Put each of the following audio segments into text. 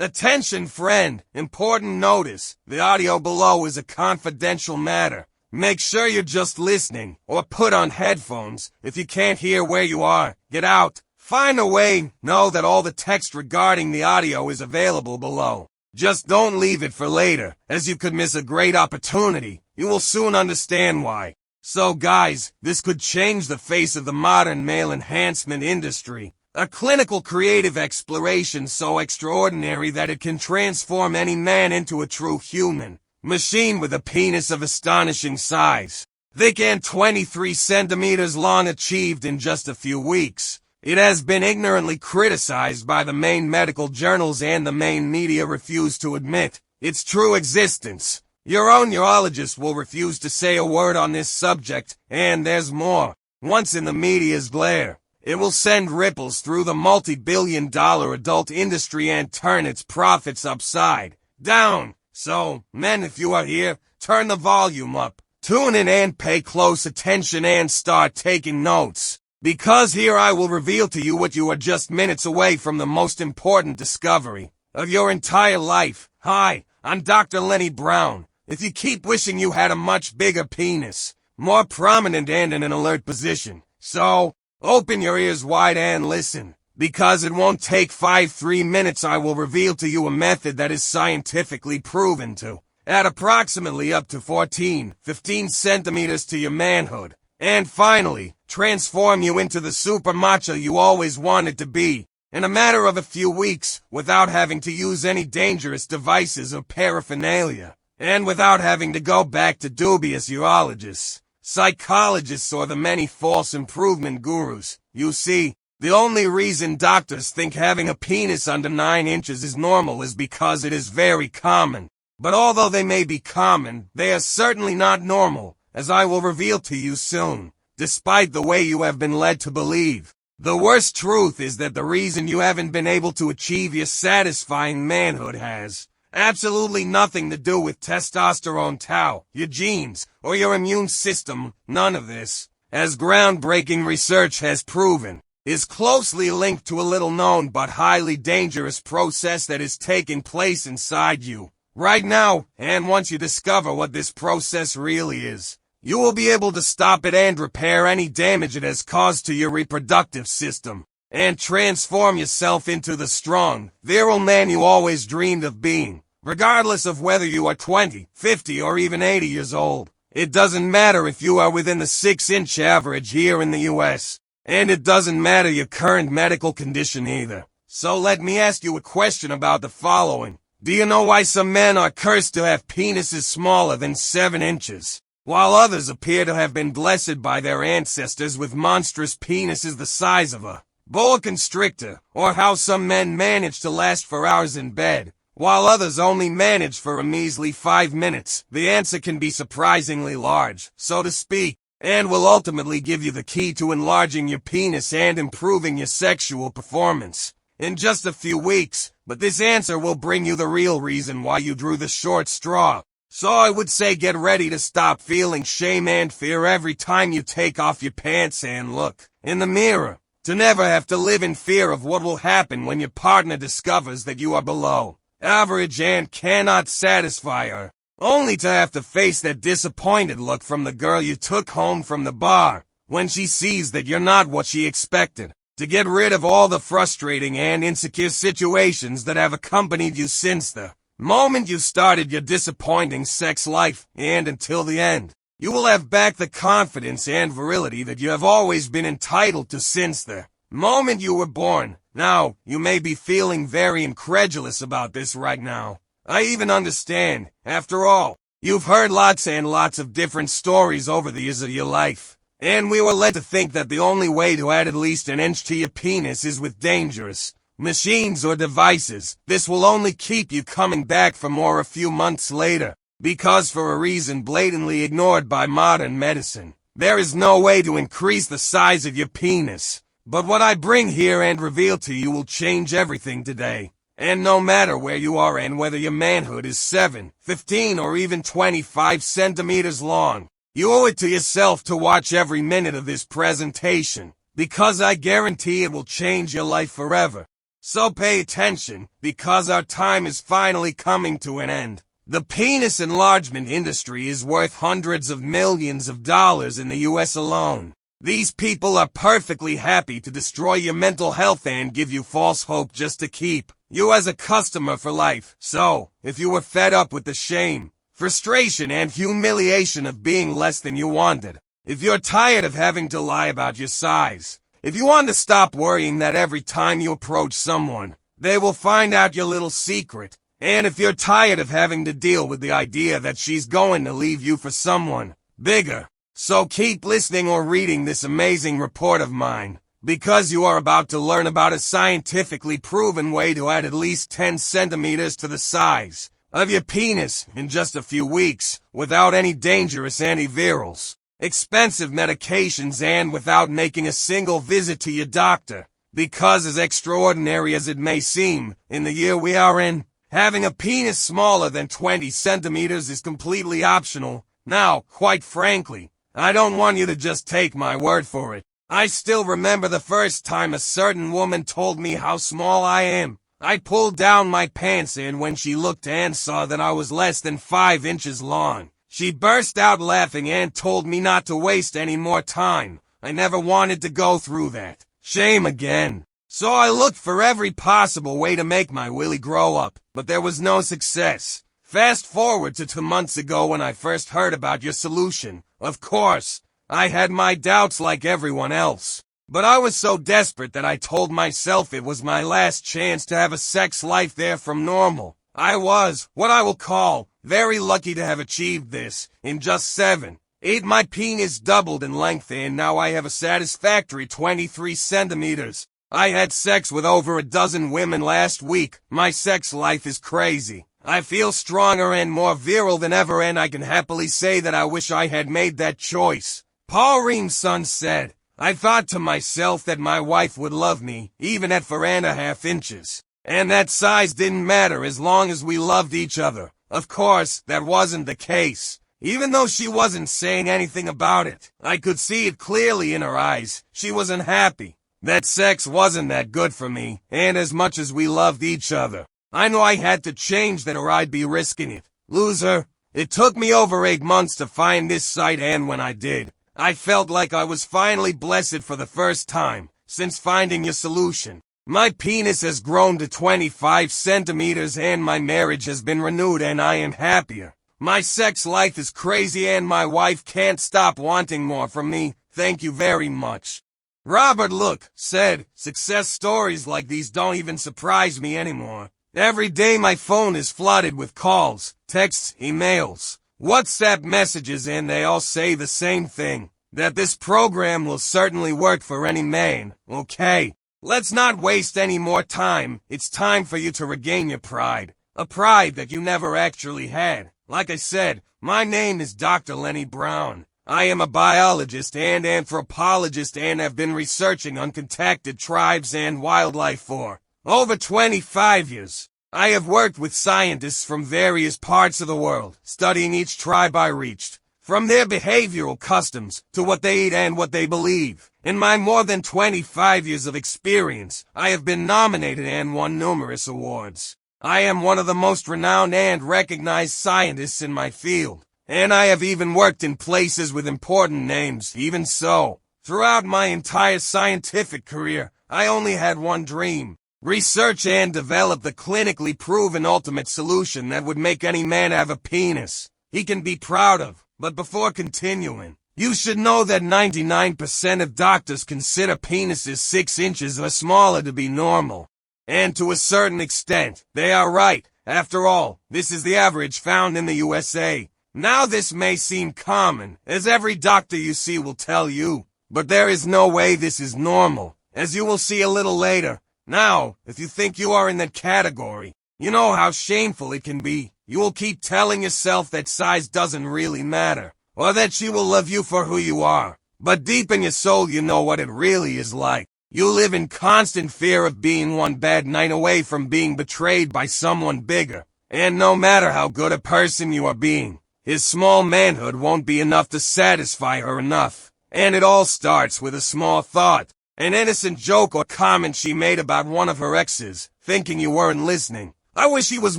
Attention, friend. Important notice. The audio below is a confidential matter. Make sure you're just listening, or put on headphones. If you can't hear where you are, get out. Find a way. Know that all the text regarding the audio is available below. Just don't leave it for later, as you could miss a great opportunity. You will soon understand why. So guys, this could change the face of the modern male enhancement industry. A clinical creative exploration so extraordinary that it can transform any man into a true human machine with a penis of astonishing size. Thick and 23 centimeters long, achieved in just a few weeks. It has been ignorantly criticized by the main medical journals, and the main media refuse to admit its true existence. Your own urologist will refuse to say a word on this subject, and there's more. Once in the media's glare, it will send ripples through the multi-billion-dollar adult industry and turn its profits upside down. So, men, if you are here, turn the volume up. Tune in and pay close attention and start taking notes. Because here I will reveal to you what you are just minutes away from the most important discovery of your entire life. Hi, I'm Dr. Lenny Brown. If you keep wishing you had a much bigger penis, more prominent and in an alert position, so open your ears wide and listen, because it won't take 3 minutes. I will reveal to you a method that is scientifically proven to add approximately up to 15 centimeters to your manhood, and finally, transform you into the super macho you always wanted to be, in a matter of a few weeks, without having to use any dangerous devices or paraphernalia, and without having to go back to dubious urologists, psychologists, or the many false improvement gurus. You see, the only reason doctors think having a penis under 9 inches is normal is because it is very common. But although they may be common, they are certainly not normal, as I will reveal to you soon, despite the way you have been led to believe. The worst truth is that the reason you haven't been able to achieve your satisfying manhood has absolutely nothing to do with testosterone tau, your genes, or your immune system. None of this, as groundbreaking research has proven, is closely linked to a little-known but highly dangerous process that is taking place inside you right now, and once you discover what this process really is, you will be able to stop it and repair any damage it has caused to your reproductive system, and transform yourself into the strong, virile man you always dreamed of being. Regardless of whether you are 20, 50, or even 80 years old, it doesn't matter if you are within the 6-inch average here in the US, and it doesn't matter your current medical condition either. So let me ask you a question about the following. Do you know why some men are cursed to have penises smaller than 7 inches, while others appear to have been blessed by their ancestors with monstrous penises the size of a boa constrictor? Or how some men manage to last for hours in bed, while others only manage for a measly 5 minutes? The answer can be surprisingly large, so to speak, and will ultimately give you the key to enlarging your penis and improving your sexual performance in just a few weeks. But this answer will bring you the real reason why you drew the short straw. So I would say get ready to stop feeling shame and fear every time you take off your pants and look in the mirror, to never have to live in fear of what will happen when your partner discovers that you are below average and cannot satisfy her, only to have to face that disappointed look from the girl you took home from the bar when she sees that you're not what she expected. To get rid of all the frustrating and insecure situations that have accompanied you since the moment you started your disappointing sex life, and until the end, you will have back the confidence and virility that you have always been entitled to since the moment you were born. Now, you may be feeling very incredulous about this right now. I even understand. After all, you've heard lots and lots of different stories over the years of your life, and we were led to think that the only way to add at least an inch to your penis is with dangerous machines or devices. This will only keep you coming back for more a few months later, because for a reason blatantly ignored by modern medicine, there is no way to increase the size of your penis. But what I bring here and reveal to you will change everything today. And no matter where you are and whether your manhood is 7, 15, or even 25 centimeters long, you owe it to yourself to watch every minute of this presentation, because I guarantee it will change your life forever. So pay attention, because our time is finally coming to an end. The penis enlargement industry is worth hundreds of millions of dollars in the US alone. These people are perfectly happy to destroy your mental health and give you false hope just to keep you as a customer for life. So, if you were fed up with the shame, frustration, and humiliation of being less than you wanted, if you're tired of having to lie about your size, if you want to stop worrying that every time you approach someone, they will find out your little secret, and if you're tired of having to deal with the idea that she's going to leave you for someone bigger, so keep listening or reading this amazing report of mine, because you are about to learn about a scientifically proven way to add at least 10 centimeters to the size of your penis in just a few weeks without any dangerous antivirals, expensive medications, and without making a single visit to your doctor. Because as extraordinary as it may seem, in the year we are in, having a penis smaller than 20 centimeters is completely optional. Now, quite frankly, I don't want you to just take my word for it. I still remember the first time a certain woman told me how small I am. I pulled down my pants, and when she looked and saw that I was less than 5 inches long, she burst out laughing and told me not to waste any more time. I never wanted to go through that. Shame again. So I looked for every possible way to make my willy grow up, but there was no success. Fast forward to 2 months ago when I first heard about your solution. Of course, I had my doubts like everyone else, but I was so desperate that I told myself it was my last chance to have a sex life there from normal. I was, what I will call, very lucky to have achieved this. In just 7, 8 my penis doubled in length, and now I have a satisfactory 23 centimeters. I had sex with over a dozen women last week. My sex life is crazy. I feel stronger and more virile than ever, and I can happily say that I wish I had made that choice. Paul Reem's son said, I thought to myself that my wife would love me, even at 4.5 inches. And that size didn't matter as long as we loved each other. Of course, that wasn't the case. Even though she wasn't saying anything about it, I could see it clearly in her eyes. She was unhappy. That sex wasn't that good for me, and as much as we loved each other, I knew I had to change that or I'd be risking it. Loser. It took me over 8 months to find this site, and when I did, I felt like I was finally blessed for the first time since finding your solution. My penis has grown to 25 centimeters and my marriage has been renewed and I am happier. My sex life is crazy and my wife can't stop wanting more from me. Thank you very much. Robert Look said, success stories like these don't even surprise me anymore. Every day my phone is flooded with calls, texts, emails, WhatsApp messages, and they all say the same thing, that this program will certainly work for any man. Okay, let's not waste any more time. It's time for you to regain your pride, a pride that you never actually had. Like I said, my name is Dr. Lenny Brown. I am a biologist and anthropologist and have been researching uncontacted tribes and wildlife for over 25 years. I have worked with scientists from various parts of the world, studying each tribe I reached, from their behavioral customs to what they eat and what they believe. In my more than 25 years of experience, I have been nominated and won numerous awards. I am one of the most renowned and recognized scientists in my field, and I have even worked in places with important names. Even so, throughout my entire scientific career, I only had one dream: research and develop the clinically proven ultimate solution that would make any man have a penis he can be proud of. But before continuing, you should know that 99% of doctors consider penises 6 inches or smaller to be normal. And to a certain extent, they are right. After all, this is the average found in the USA. Now this may seem common, as every doctor you see will tell you, but there is no way this is normal, as you will see a little later. Now, if you think you are in that category, you know how shameful it can be. You will keep telling yourself that size doesn't really matter, or that she will love you for who you are. But deep in your soul you know what it really is like. You live in constant fear of being one bad night away from being betrayed by someone bigger. And no matter how good a person you are being, his small manhood won't be enough to satisfy her enough. And it all starts with a small thought. An innocent joke or comment she made about one of her exes, thinking you weren't listening. I wish he was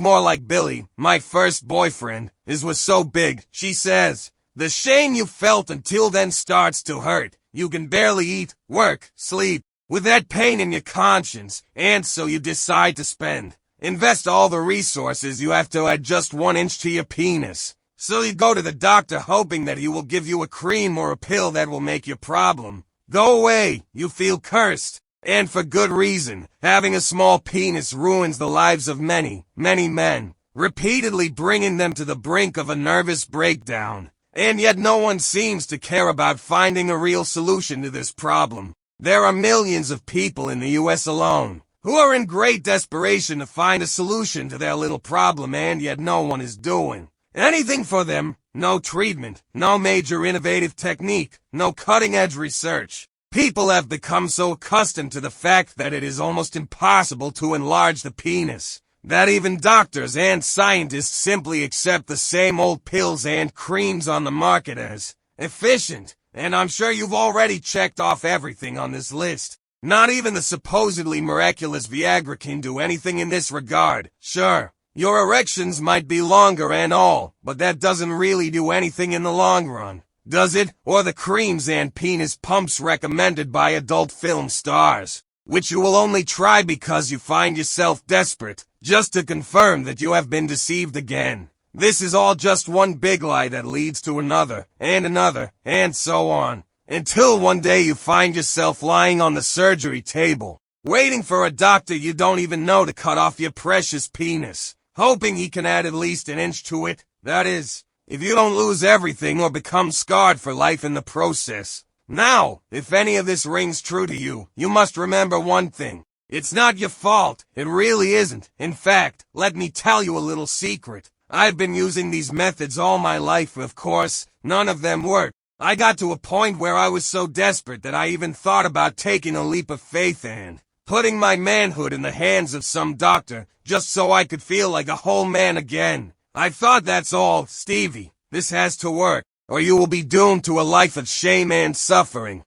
more like Billy, my first boyfriend. His was so big, she says. The shame you felt until then starts to hurt. You can barely eat, work, sleep, with that pain in your conscience, and so you decide to invest all the resources you have to add just 1 inch to your penis. So you go to the doctor hoping that he will give you a cream or a pill that will make your problem go away. You feel cursed. And for good reason. Having a small penis ruins the lives of many, many men, repeatedly bringing them to the brink of a nervous breakdown. And yet no one seems to care about finding a real solution to this problem. There are millions of people in the US alone who are in great desperation to find a solution to their little problem, and yet no one is doing anything for them. No treatment, no major innovative technique, no cutting-edge research. People have become so accustomed to the fact that it is almost impossible to enlarge the penis, that even doctors and scientists simply accept the same old pills and creams on the market as efficient. And I'm sure you've already checked off everything on this list. Not even the supposedly miraculous Viagra can do anything in this regard. Sure, your erections might be longer and all, but that doesn't really do anything in the long run, does it? Or the creams and penis pumps recommended by adult film stars, which you will only try because you find yourself desperate, just to confirm that you have been deceived again. This is all just one big lie that leads to another, and so on, until one day you find yourself lying on the surgery table, waiting for a doctor you don't even know to cut off your precious penis, hoping he can add at least 1 inch to it. That is, if you don't lose everything or become scarred for life in the process. Now, if any of this rings true to you, you must remember one thing. It's not your fault. It really isn't. In fact, let me tell you a little secret. I've been using these methods all my life. Of course, none of them worked. I got to a point where I was so desperate that I even thought about taking a leap of faith and putting my manhood in the hands of some doctor, just so I could feel like a whole man again. I thought, that's all, Stevie. This has to work, or you will be doomed to a life of shame and suffering.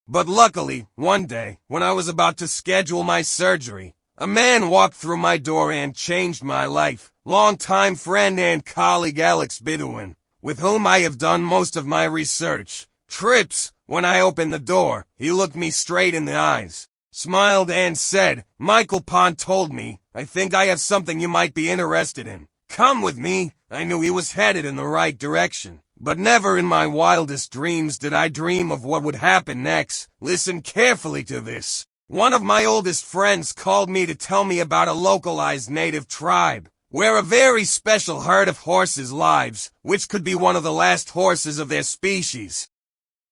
But luckily, one day, when I was about to schedule my surgery, a man walked through my door and changed my life. Longtime friend and colleague Alex Bidwin, with whom I have done most of my research trips. When I opened the door, he looked me straight in the eyes, smiled and said, "Michael Pond told me, I think I have something you might be interested in. Come with me." I knew he was headed in the right direction, but never in my wildest dreams did I dream of what would happen next. Listen carefully to this. One of my oldest friends called me to tell me about a localized native tribe, where a very special herd of horses lives, which could be one of the last horses of their species.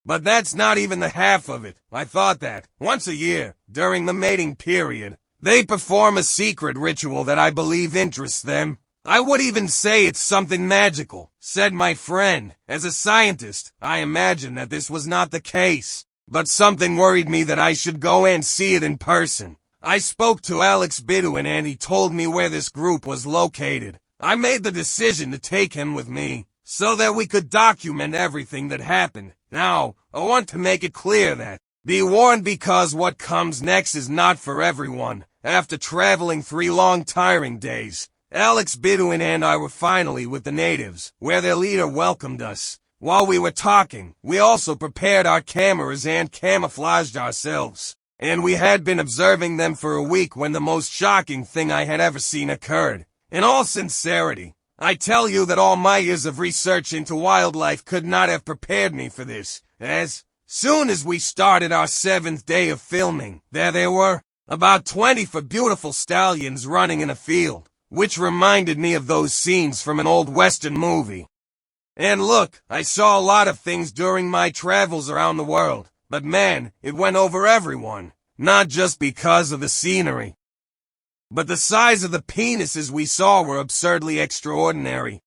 But that's not even the half of it. I thought that, once a year, during the mating period, they perform a secret ritual that I believe interests them. I would even say it's something magical, said my friend. As a scientist, I imagined that this was not the case, but something worried me that I should go and see it in person. I spoke to Alex Bidwin and he told me where this group was located. I made the decision to take him with me, so that we could document everything that happened. Now, I want to make it clear that, be warned, because what comes next is not for everyone. After traveling 3 long tiring days, Alex Bidwin and I were finally with the natives, where their leader welcomed us. While we were talking, we also prepared our cameras and camouflaged ourselves. And we had been observing them for a week when the most shocking thing I had ever seen occurred. In all sincerity, I tell you that all my years of research into wildlife could not have prepared me for this. As soon as we started our 7th day of filming, there they were, about 24 beautiful stallions running in a field, which reminded me of those scenes from an old Western movie. And look, I saw a lot of things during my travels around the world. But man, it went over everyone, not just because of the scenery. But the size of the penises we saw were absurdly extraordinary.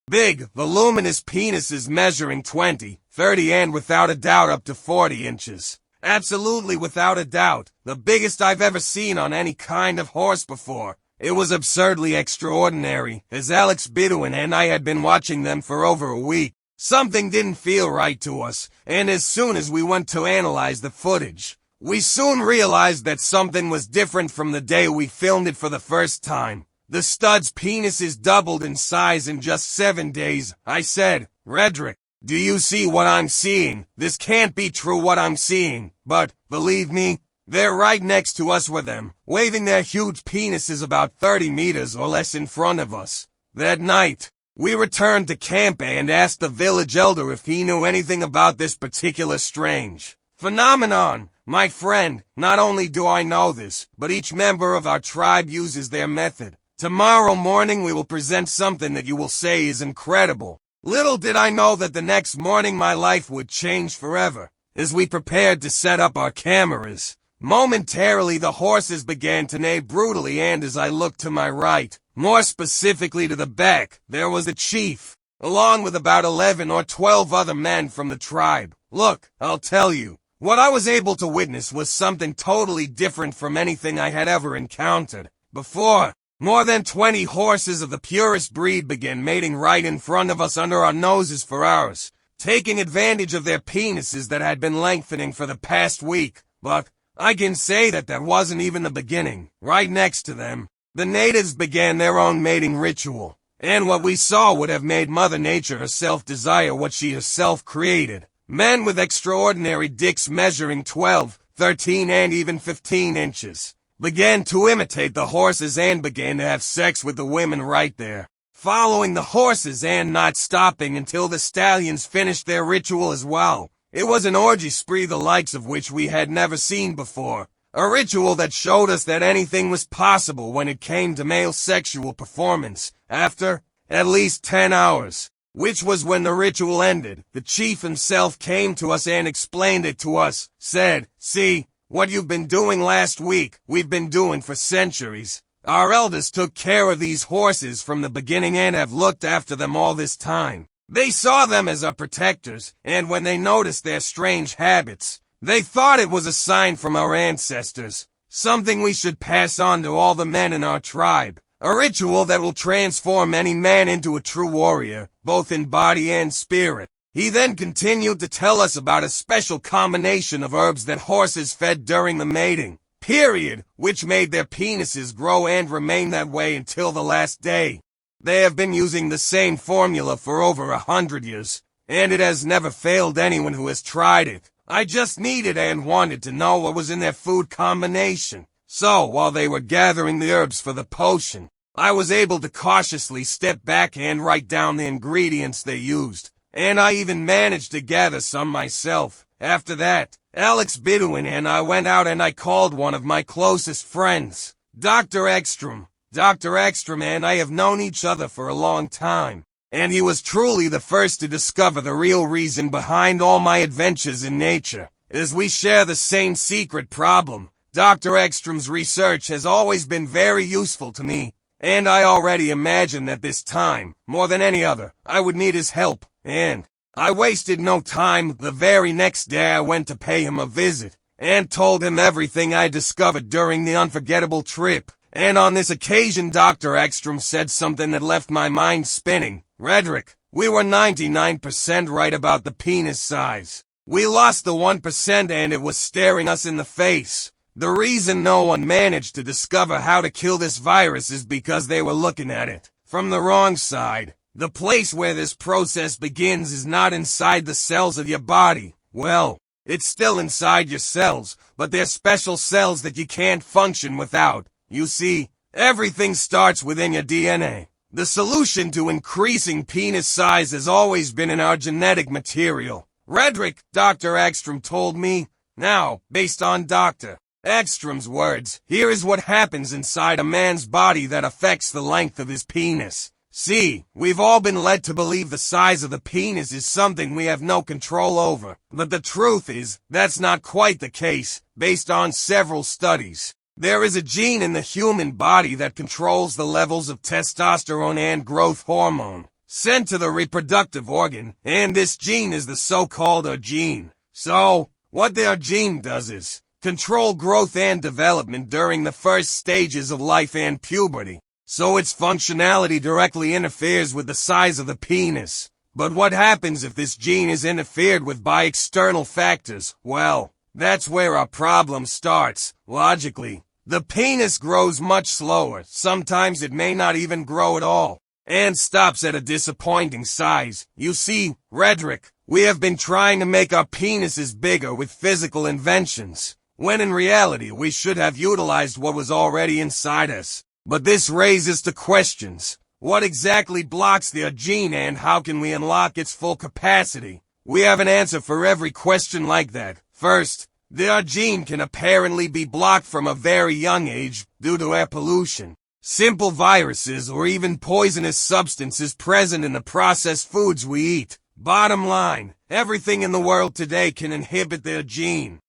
Big, voluminous penises measuring 20, 30 and without a doubt up to 40 inches. Absolutely without a doubt, the biggest I've ever seen on any kind of horse before. It was absurdly extraordinary, as Alex Bidwin and I had been watching them for over a week. Something didn't feel right to us, and as soon as we went to analyze the footage, We soon realized that something was different from the day we filmed it for the first time. The stud's penises doubled in size in just 7 days. I said, "Redrick, do you see what I'm seeing? This can't be true what I'm seeing." But, believe me, they're right next to us with them, waving their huge penises about 30 meters or less in front of us. That night, we returned to camp and asked the village elder if he knew anything about this particular strange phenomenon. My friend, not only do I know this, but each member of our tribe uses their method. Tomorrow morning we will present something that you will say is incredible. Little did I know that the next morning my life would change forever. As we prepared to set up our cameras, momentarily the horses began to neigh brutally, and as I looked to my right, more specifically to the back, there was the chief, along with about 11 or 12 other men from the tribe. Look, I'll tell you, what I was able to witness was something totally different from anything I had ever encountered before. More than 20 horses of the purest breed began mating right in front of us under our noses for hours, taking advantage of their penises that had been lengthening for the past week. But I can say that wasn't even the beginning. Right next to them, the natives began their own mating ritual, and what we saw would have made Mother Nature herself desire what she herself created. Men with extraordinary dicks measuring 12, 13, and even 15 inches began to imitate the horses and began to have sex with the women right there, following the horses and not stopping until the stallions finished their ritual as well. It was an orgy spree the likes of which we had never seen before, a ritual that showed us that anything was possible when it came to male sexual performance. After at least 10 hours, which was when the ritual ended, the chief himself came to us and explained it to us, said, "See, what you've been doing last week, we've been doing for centuries. Our elders took care of these horses from the beginning and have looked after them all this time. They saw them as our protectors, and when they noticed their strange habits, they thought it was a sign from our ancestors, something we should pass on to all the men in our tribe. A ritual that will transform any man into a true warrior, both in body and spirit." He then continued to tell us about a special combination of herbs that horses fed during the mating period, which made their penises grow and remain that way until the last day. They have been using the same formula for over 100 years, and it has never failed anyone who has tried it. I just needed and wanted to know what was in their food combination. So, while they were gathering the herbs for the potion, I was able to cautiously step back and write down the ingredients they used, and I even managed to gather some myself. After that, Alex Bidwin and I went out and I called one of my closest friends, Dr. Ekstrom. Dr. Ekstrom and I have known each other for a long time, and he was truly the first to discover the real reason behind all my adventures in nature. As we share the same secret problem, Dr. Ekstrom's research has always been very useful to me, and I already imagined that this time, more than any other, I would need his help, and I wasted no time. The very next day I went to pay him a visit, and told him everything I discovered during the unforgettable trip. And on this occasion Dr. Ekstrom said something that left my mind spinning. "Redrick, we were 99% right about the penis size. We lost the 1% and it was staring us in the face. The reason no one managed to discover how to kill this virus is because they were looking at it from the wrong side. The place where this process begins is not inside the cells of your body. Well, it's still inside your cells, but they're special cells that you can't function without. You see, everything starts within your DNA. The solution to increasing penis size has always been in our genetic material. Redrick, Dr. Ekstrom told me. Now, based on Dr. Ekstrom's words, here is what happens inside a man's body that affects the length of his penis. See, we've all been led to believe the size of the penis is something we have no control over. But the truth is, that's not quite the case, based on several studies. There is a gene in the human body that controls the levels of testosterone and growth hormone sent to the reproductive organ, and this gene is the so-called gene. So, what the gene does is control growth and development during the first stages of life and puberty. So its functionality directly interferes with the size of the penis. But what happens if this gene is interfered with by external factors? Well, That's where our problem starts, logically. The penis grows much slower, sometimes it may not even grow at all, and stops at a disappointing size. You see, Redrick, we have been trying to make our penises bigger with physical inventions, when in reality we should have utilized what was already inside us. But this raises the questions. What exactly blocks the gene and how can we unlock its full capacity? We have an answer for every question like that. First, the gene can apparently be blocked from a very young age due to air pollution. Simple viruses or even poisonous substances present in the processed foods we eat. Bottom line, everything in the world today can inhibit their gene.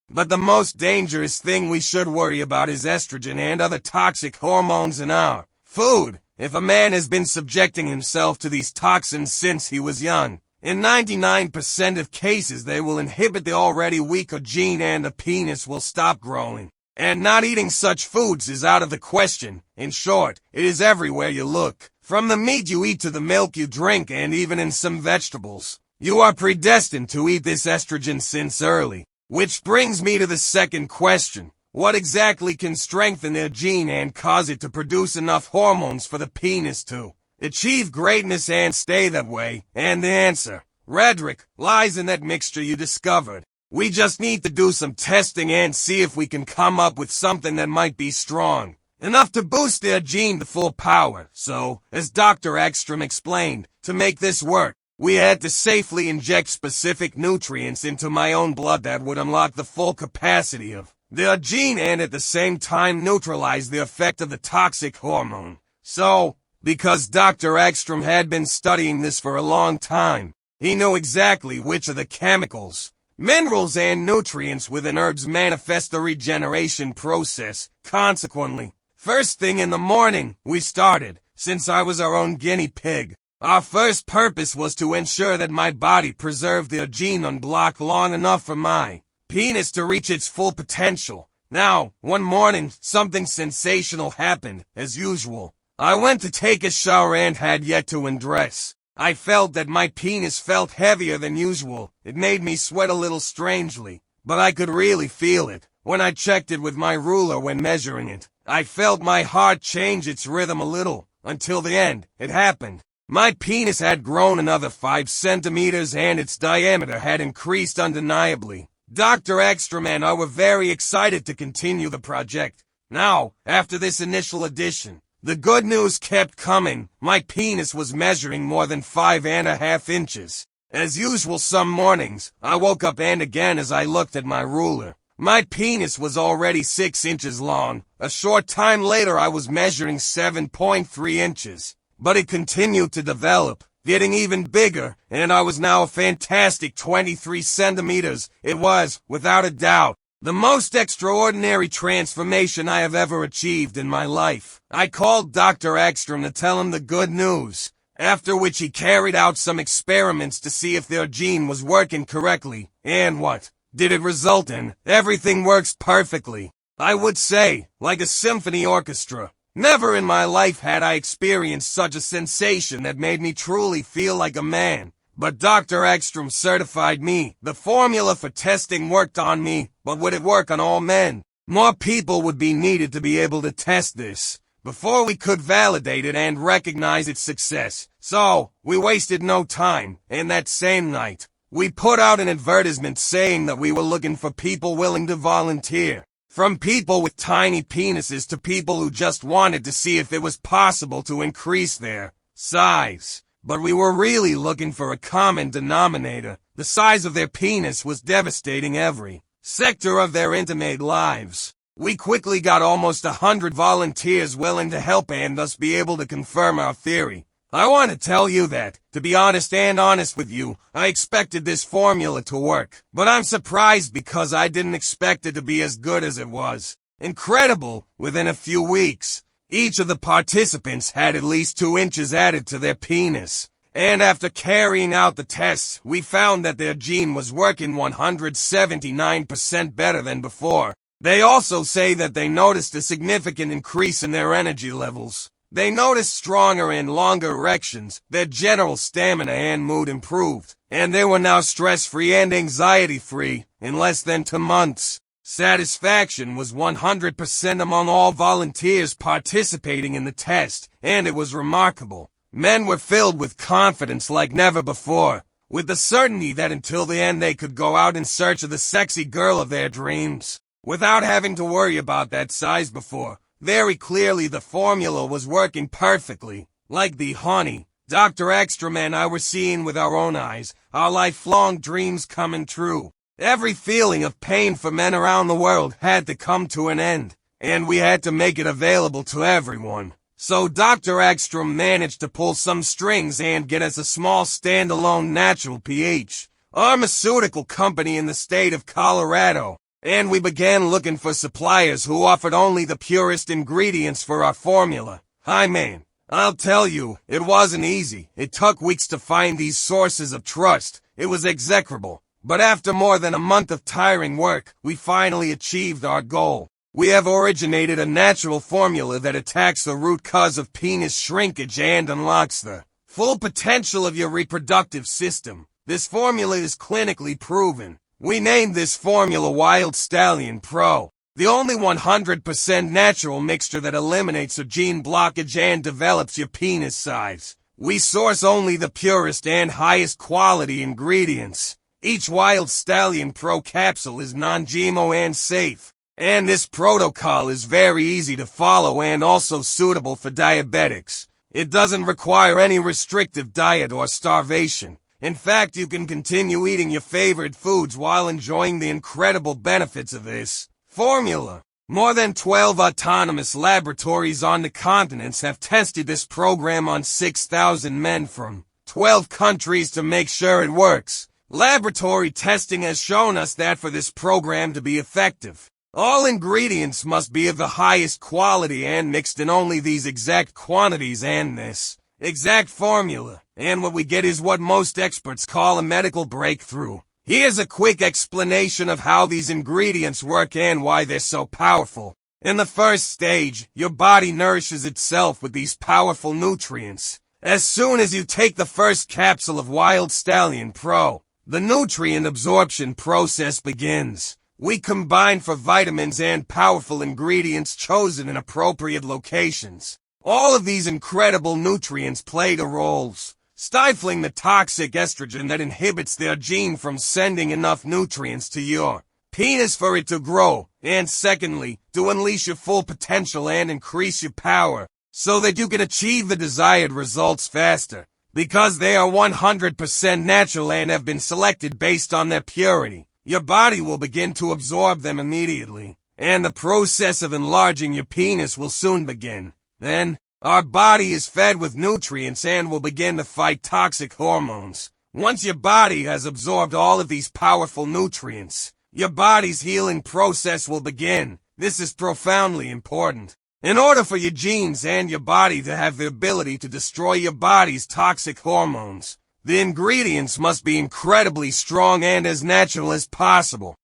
But the most dangerous thing we should worry about is estrogen and other toxic hormones in our food. If a man has been subjecting himself to these toxins since he was young, in 99% of cases they will inhibit the already weaker gene and the penis will stop growing. And not eating such foods is out of the question. In short, it is everywhere you look. From the meat you eat to the milk you drink and even in some vegetables. You are predestined to eat this estrogen since early. Which brings me to the second question. What exactly can strengthen their gene and cause it to produce enough hormones for the penis to achieve greatness and stay that way? And the answer, Redrick, lies in that mixture you discovered. We just need to do some testing and see if we can come up with something that might be strong enough to boost their gene to full power. So, as Dr. Ekstrom explained, to make this work, we had to safely inject specific nutrients into my own blood that would unlock the full capacity of the gene and at the same time neutralize the effect of the toxic hormone. So, because Dr. Ekstrom had been studying this for a long time, he knew exactly which of the chemicals, minerals and nutrients within herbs manifest the regeneration process. Consequently, first thing in the morning, we started, since I was our own guinea pig. Our first purpose was to ensure that my body preserved the gene unblocked long enough for my penis to reach its full potential. Now, one morning, something sensational happened, as usual. I went to take a shower and had yet to undress. I felt that my penis felt heavier than usual. It made me sweat a little strangely, but I could really feel it. When I checked it with my ruler when measuring it, I felt my heart change its rhythm a little. Until the end, it happened. My penis had grown another 5 centimeters and its diameter had increased undeniably. Dr. Ekstrom and I were very excited to continue the project. Now, after this initial addition, the good news kept coming. My penis was measuring more than 5.5 inches. As usual some mornings, I woke up and again as I looked at my ruler, my penis was already 6 inches long. A short time later I was measuring 7.3 inches. But it continued to develop, getting even bigger, and I was now a fantastic 23 centimeters. It was, without a doubt, the most extraordinary transformation I have ever achieved in my life. I called Dr. Ekstrom to tell him the good news, after which he carried out some experiments to see if their gene was working correctly. And what did it result in? Everything works perfectly. I would say, like a symphony orchestra. Never in my life had I experienced such a sensation that made me truly feel like a man. But Dr. Ekstrom certified me. The formula for testing worked on me, but would it work on all men? More people would be needed to be able to test this before we could validate it and recognize its success. So, we wasted no time, and that same night, we put out an advertisement saying that we were looking for people willing to volunteer. From people with tiny penises to people who just wanted to see if it was possible to increase their size. But we were really looking for a common denominator. The size of their penis was devastating every sector of their intimate lives. We quickly got almost 100 volunteers willing to help and thus be able to confirm our theory. I want to tell you that, to be honest with you, I expected this formula to work. But I'm surprised because I didn't expect it to be as good as it was. Incredible! Within a few weeks, each of the participants had at least 2 inches added to their penis. And after carrying out the tests, we found that their gene was working 179% better than before. They also say that they noticed a significant increase in their energy levels. They noticed stronger and longer erections, their general stamina and mood improved, and they were now stress-free and anxiety-free in less than 2 months. Satisfaction was 100% among all volunteers participating in the test, and it was remarkable. Men were filled with confidence like never before, with the certainty that until the end they could go out in search of the sexy girl of their dreams, without having to worry about that size before. Very clearly the formula was working perfectly, like the honey. Dr. Ekstrom and I were seeing with our own eyes, our lifelong dreams coming true. Every feeling of pain for men around the world had to come to an end, and we had to make it available to everyone. So Dr. Ekstrom managed to pull some strings and get us a small standalone natural pH pharmaceutical company in the state of Colorado, and we began looking for suppliers who offered only the purest ingredients for our formula. Hi man, I'll tell you, it wasn't easy. It took weeks to find these sources of trust. It was execrable. But after more than a month of tiring work, we finally achieved our goal. We have originated a natural formula that attacks the root cause of penis shrinkage and unlocks the full potential of your reproductive system. This formula is clinically proven. We named this formula Wild Stallion Pro, the only 100% natural mixture that eliminates a gene blockage and develops your penis size. We source only the purest and highest quality ingredients. Each Wild Stallion Pro capsule is non-GMO and safe. And this protocol is very easy to follow and also suitable for diabetics. It doesn't require any restrictive diet or starvation. In fact, you can continue eating your favorite foods while enjoying the incredible benefits of this formula. More than 12 autonomous laboratories on the continents have tested this program on 6,000 men from 12 countries to make sure it works. Laboratory testing has shown us that for this program to be effective, all ingredients must be of the highest quality and mixed in only these exact quantities and this exact formula. And what we get is what most experts call a medical breakthrough. Here's a quick explanation of how these ingredients work and why they're so powerful. In the first stage, your body nourishes itself with these powerful nutrients. As soon as you take the first capsule of Wild Stallion Pro, the nutrient absorption process begins. We combine for vitamins and powerful ingredients chosen in appropriate locations. All of these incredible nutrients play the roles, stifling the toxic estrogen that inhibits their gene from sending enough nutrients to your penis for it to grow, and secondly, to unleash your full potential and increase your power, so that you can achieve the desired results faster, because they are 100% natural and have been selected based on their purity. Your body will begin to absorb them immediately, and the process of enlarging your penis will soon begin. Then, our body is fed with nutrients and will begin to fight toxic hormones. Once your body has absorbed all of these powerful nutrients, your body's healing process will begin. This is profoundly important. In order for your genes and your body to have the ability to destroy your body's toxic hormones, the ingredients must be incredibly strong and as natural as possible.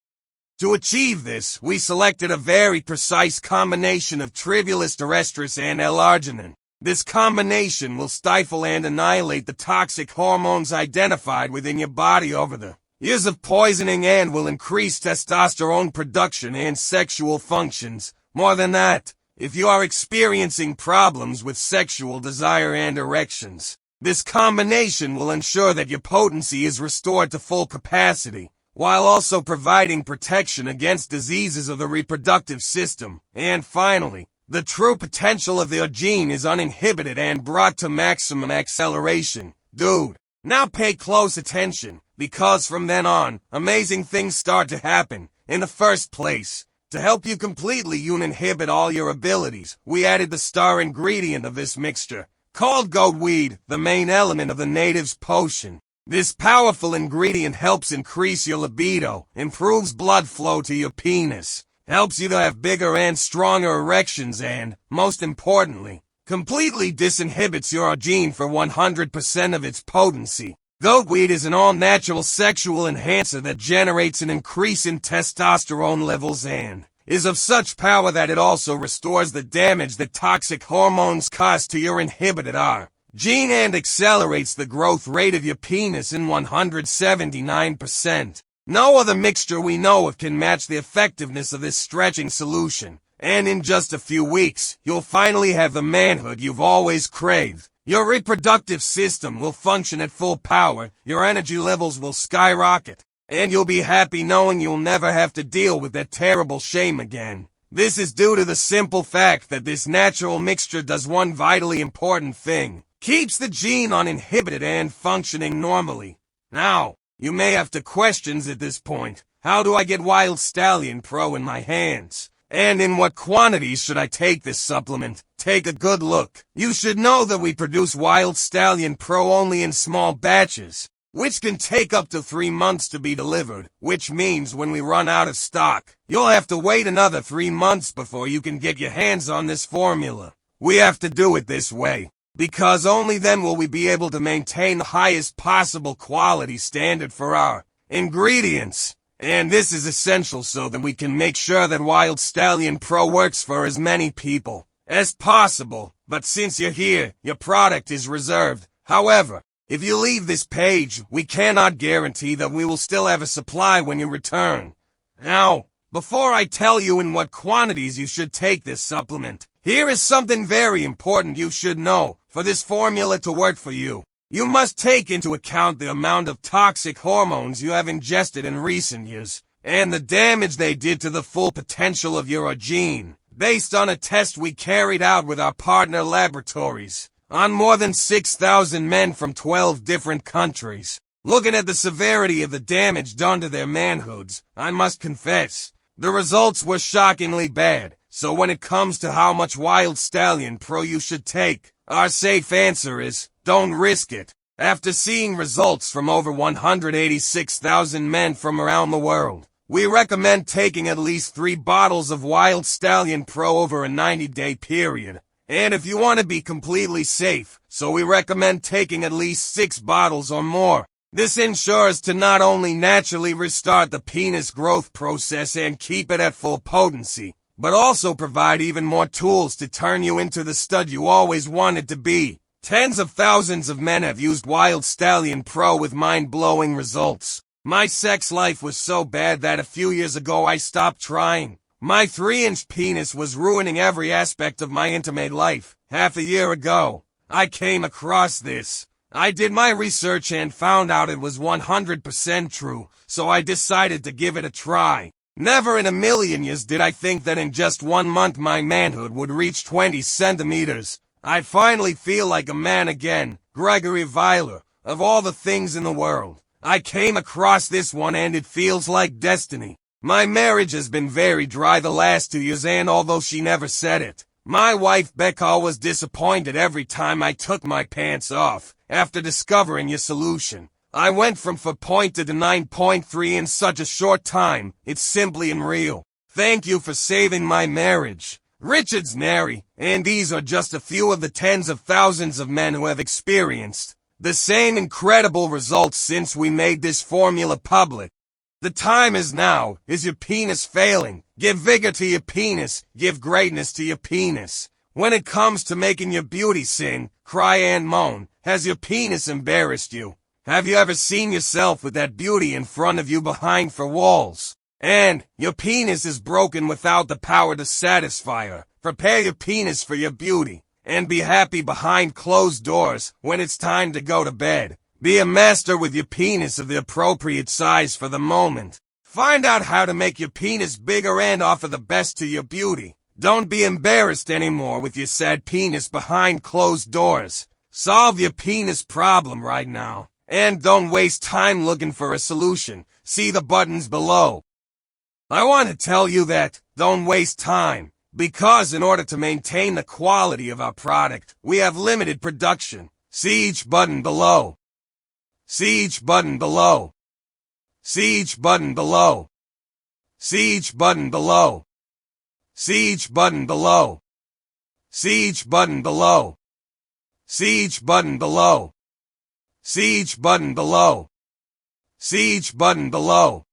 To achieve this, we selected a very precise combination of Tribulus terrestris and L-arginine. This combination will stifle and annihilate the toxic hormones identified within your body over the years of poisoning and will increase testosterone production and sexual functions. More than that, if you are experiencing problems with sexual desire and erections, this combination will ensure that your potency is restored to full capacity, while also providing protection against diseases of the reproductive system. And finally, the true potential of your gene is uninhibited and brought to maximum acceleration. Dude, now pay close attention, because from then on, amazing things start to happen. In the first place, to help you completely uninhibit all your abilities, we added the star ingredient of this mixture, called goatweed, the main element of the native's potion. This powerful ingredient helps increase your libido, improves blood flow to your penis, helps you to have bigger and stronger erections and, most importantly, completely disinhibits your gene for 100% of its potency. Goatweed is an all-natural sexual enhancer that generates an increase in testosterone levels and is of such power that it also restores the damage that toxic hormones cause to your inhibited R gene and accelerates the growth rate of your penis in 179%. No other mixture we know of can match the effectiveness of this stretching solution. And in just a few weeks, you'll finally have the manhood you've always craved. Your reproductive system will function at full power, your energy levels will skyrocket, and you'll be happy knowing you'll never have to deal with that terrible shame again. This is due to the simple fact that this natural mixture does one vitally important thing. Keeps the gene uninhibited and functioning normally. Now, you may have to questions at this point. How do I get Wild Stallion Pro in my hands? And in what quantities should I take this supplement? Take a good look. You should know that we produce Wild Stallion Pro only in small batches, which can take up to 3 months to be delivered, which means when we run out of stock, you'll have to wait another 3 months before you can get your hands on this formula. We have to do it this way, because only then will we be able to maintain the highest possible quality standard for our ingredients. And this is essential so that we can make sure that Wild Stallion Pro works for as many people as possible. But since you're here, your product is reserved. However, if you leave this page, we cannot guarantee that we will still have a supply when you return. Now, before I tell you in what quantities you should take this supplement, here is something very important you should know. For this formula to work for you, you must take into account the amount of toxic hormones you have ingested in recent years, and the damage they did to the full potential of your gene, based on a test we carried out with our partner laboratories, on more than 6,000 men from 12 different countries. Looking at the severity of the damage done to their manhoods, I must confess, the results were shockingly bad. So when it comes to how much Wild Stallion Pro you should take, our safe answer is, don't risk it. After seeing results from over 186,000 men from around the world, we recommend taking at least 3 bottles of Wild Stallion Pro over a 90-day period. And if you want to be completely safe, so we recommend taking at least 6 bottles or more. This ensures to not only naturally restart the penis growth process and keep it at full potency, but also provide even more tools to turn you into the stud you always wanted to be. Tens of thousands of men have used Wild Stallion Pro with mind-blowing results. My sex life was so bad that a few years ago I stopped trying. My 3-inch penis was ruining every aspect of my intimate life. Half a year ago, I came across this. I did my research and found out it was 100% true, so I decided to give it a try. Never in a million years did I think that in just 1 month my manhood would reach 20 centimeters. I finally feel like a man again. Gregory Weiler, of all the things in the world, I came across this one and it feels like destiny. My marriage has been very dry the last 2 years, and although she never said it, my wife Becca was disappointed every time I took my pants off. After discovering your solution, I went from 4.2 to 9.3 in such a short time. It's simply unreal. Thank you for saving my marriage. Richard's Nary, and these are just a few of the tens of thousands of men who have experienced the same incredible results since we made this formula public. The time is now. Is your penis failing? Give vigor to your penis. Give greatness to your penis. When it comes to making your beauty sing, cry and moan, has your penis embarrassed you? Have you ever seen yourself with that beauty in front of you behind 4 walls? And your penis is broken without the power to satisfy her. Prepare your penis for your beauty, and be happy behind closed doors when it's time to go to bed. Be a master with your penis of the appropriate size for the moment. Find out how to make your penis bigger and offer the best to your beauty. Don't be embarrassed anymore with your sad penis behind closed doors. Solve your penis problem right now. And don't waste time looking for a solution. See the buttons below. I want to tell you that, don't waste time, because in order to maintain the quality of our product, we have limited production. See each button below. See each button below. See each button below. See each button below. See each button below. See each button below. See each button below. See each button below. See each button below.